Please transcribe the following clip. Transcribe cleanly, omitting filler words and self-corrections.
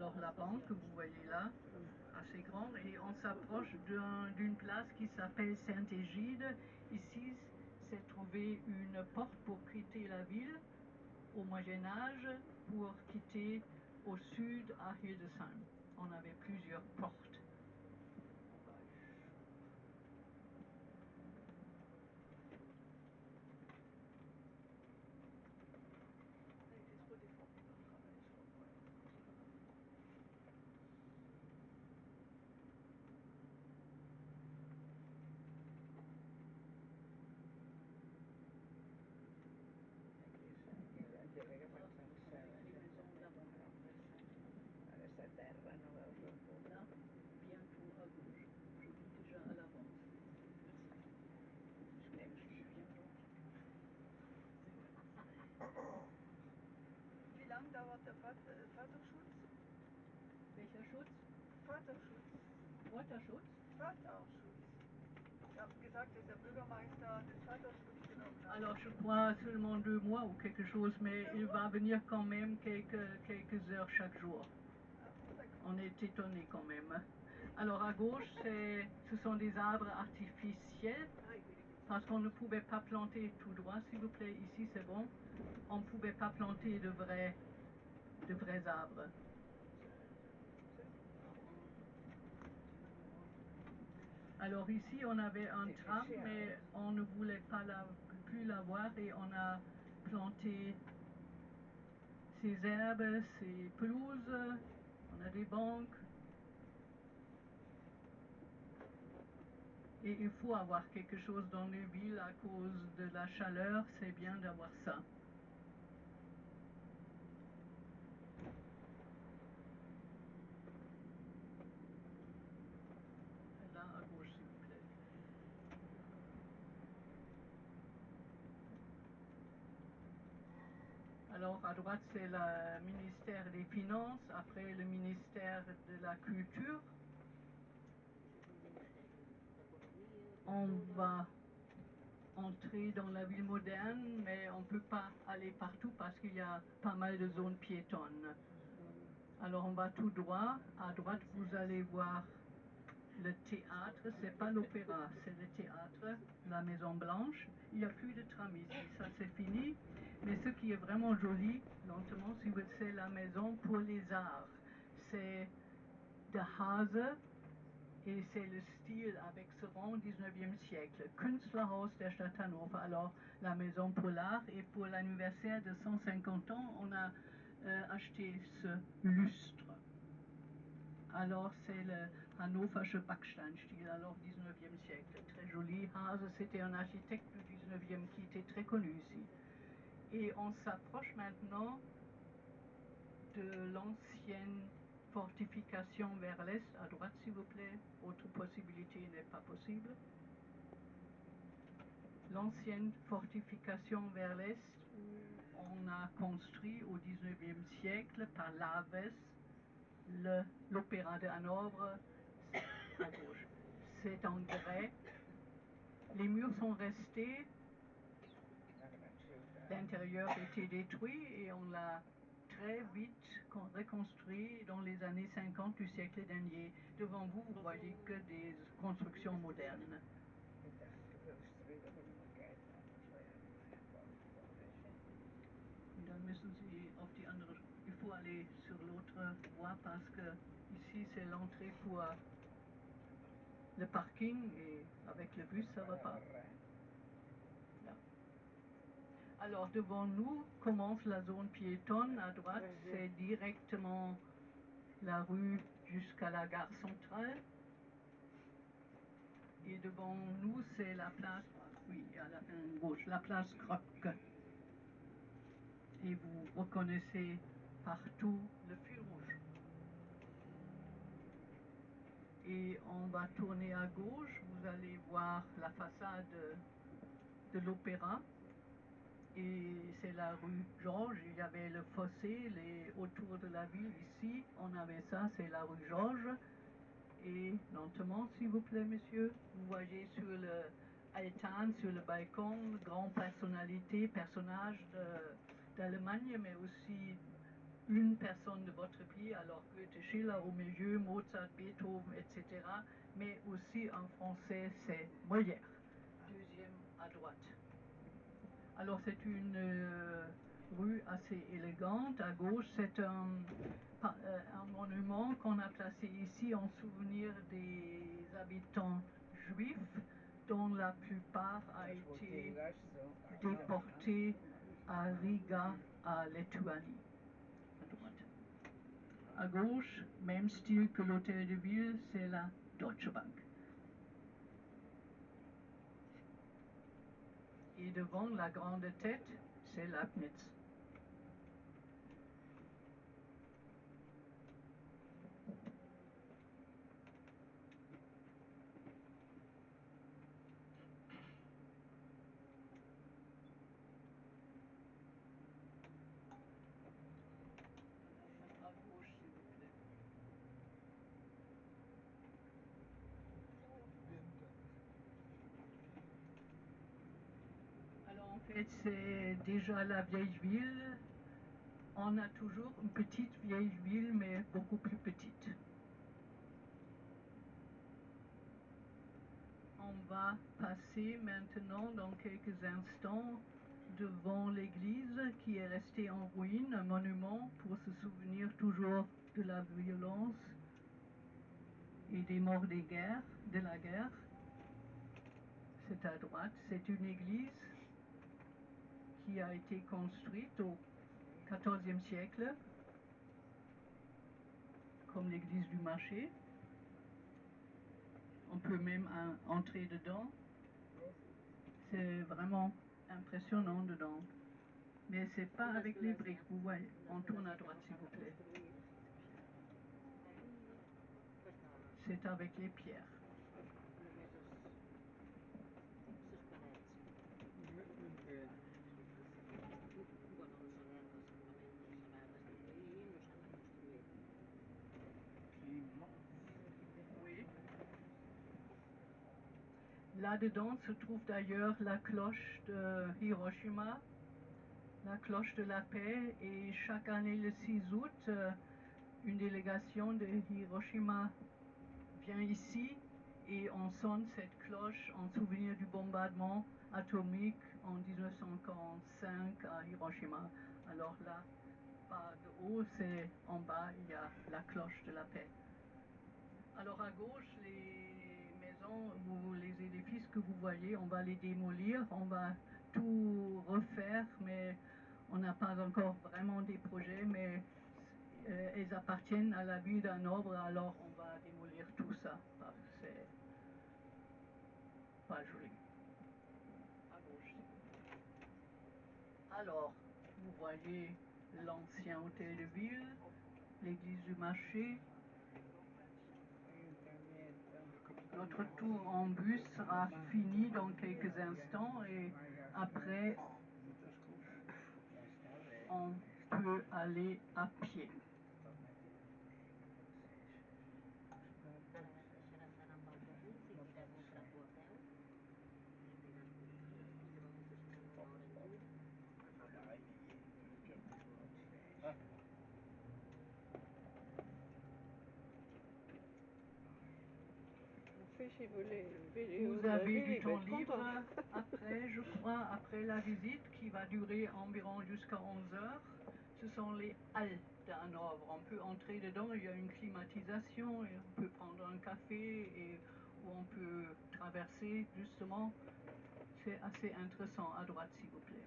Alors la banque que vous voyez là, assez grande, et on s'approche d'une place qui s'appelle Saint-Égide. Ici, s'est trouvée une porte pour quitter la ville au Moyen-Âge, pour quitter au sud à Hildesheim. On avait plusieurs portes. Aquesta terra no veus el punt. Là, bientôt à gauche. Je dis déjà à l'avance. Wie lange dauert der Vaterschutz? Welcher Schutz? Vaterschutz. Vaterschutz? Vaterschutz. Sie haben gesagt, dass der Bürgermeister den Vaterschutz genommen hat. Alors je crois seulement 2 mois ou quelque chose, mais il va venir quand même quelques heures chaque jour. On est étonné quand même. Alors à gauche, ce sont des arbres artificiels, parce qu'on ne pouvait pas planter tout droit, s'il vous plaît. Ici c'est bon. On ne pouvait pas planter de vrais arbres. Alors ici on avait un tram, mais on ne voulait pas plus l'avoir, et on a planté ces herbes, ces pelouses, on a des banques. Et il faut avoir quelque chose dans les villes à cause de la chaleur, c'est bien d'avoir ça. Là à gauche, s'il vous plaît. Alors à droite c'est le ministère des Finances, après le ministère de la Culture. On va entrer dans la ville moderne, mais on ne peut pas aller partout parce qu'il y a pas mal de zones piétonnes. Alors on va tout droit. À droite vous allez voir le théâtre, c'est pas l'opéra, c'est le théâtre, la Maison Blanche. Il n'y a plus de tram ici, ça c'est fini. Mais ce qui est vraiment joli, lentement, c'est la maison pour les arts. C'est de Hase et c'est le style avec ce rond 19e siècle. Künstlerhaus der Stadt Hannover. Alors la maison pour l'art, et pour l'anniversaire de 150 ans, on a acheté ce lustre. Alors c'est le Hannoversche Backsteinstil, alors 19e siècle, très joli. Hase, c'était un architecte du 19e qui était très connu ici. Et on s'approche maintenant de l'ancienne fortification vers l'est. À droite, s'il vous plaît, autre possibilité n'est pas possible. L'ancienne fortification vers l'est, où on a construit au 19e siècle par Laves l'opéra de Hanovre, à gauche. C'est en grès. Les murs sont restés. L'intérieur était détruit et on l'a très vite reconstruit dans les années 50 du siècle dernier. Devant vous, vous voyez que des constructions modernes. Dann müssen Sie auf die andere. Il faut aller sur l'autre voie parce que ici c'est l'entrée pour le parking, et avec le bus ça va pas. Là. Alors devant nous commence la zone piétonne. À droite c'est directement la rue jusqu'à la gare centrale. Et devant nous c'est la place, oui, à la gauche, la place Kröpke. Et vous reconnaissez partout le fil rouge. Et on va tourner à gauche, vous allez voir la façade de l'opéra. Et c'est la rue Georges, il y avait le fossé autour de la ville ici, on avait ça, c'est la rue Georges. Et lentement, s'il vous plaît, monsieur, vous voyez sur le altan, sur le balcon, grande personnalité, personnages d'Allemagne, mais aussi une personne de votre pays, alors Goethe, Schiller au milieu, Mozart, Beethoven, etc. Mais aussi en français, c'est Molière, deuxième à droite. Alors c'est une rue assez élégante. À gauche, c'est un monument qu'on a placé ici en souvenir des habitants juifs dont la plupart a été déportés à Riga, à Lituanie. À droite. À gauche, même style que l'hôtel de ville, c'est la Deutsche Bank. Et devant la grande tête, c'est Leibniz. À gauche, s'il vous plaît. Alors en fait, c'est déjà la vieille ville. On a toujours une petite vieille ville, mais beaucoup plus petite. On va passer maintenant, dans quelques instants, devant l'église qui est restée en ruine, un monument pour se souvenir toujours de la violence et des morts de la guerre. C'est à droite. C'est une église qui a été construite au XIVe siècle, comme l'église du marché. On peut même entrer dedans. C'est vraiment impressionnant dedans. Mais c'est pas avec les briques, vous voyez. On tourne à droite, s'il vous plaît. C'est avec les pierres. Bueno, no són segurament no se va destruir, no s'han reconstruït. Oui. Là-dedans se trouve d'ailleurs la cloche de Hiroshima, la cloche de la paix, et chaque année le 6 août, une délégation de Hiroshima vient ici et on sonne cette cloche en souvenir du bombardement atomique en 1945 à Hiroshima. Alors là, pas de haut, c'est en bas, il y a la cloche de la paix. Alors à gauche, les maisons ou les édifices que vous voyez, on va les démolir, on va tout refaire, mais on n'a pas encore vraiment des projets, mais elles appartiennent à la ville d'Hanovre, alors on va démolir tout ça, parce que c'est pas joli. À gauche, s'il vous plaît. Alors, vous voyez l'ancien hôtel de ville, l'église du marché. Notre tour en bus sera fini dans quelques instants et après on peut aller à pied. Ara deixaràs d'anar amb autobús i podem entrar-ho a peu. I vol dir que serà una hora i mitja. Vous avez du temps libre après, je crois, après la visite qui va durer environ jusqu'à 11 heures. Ce sont les halles d'Hanovre. On peut entrer dedans, il y a une climatisation, et on peut prendre un café et où on peut traverser justement. C'est assez intéressant. À droite, s'il vous plaît.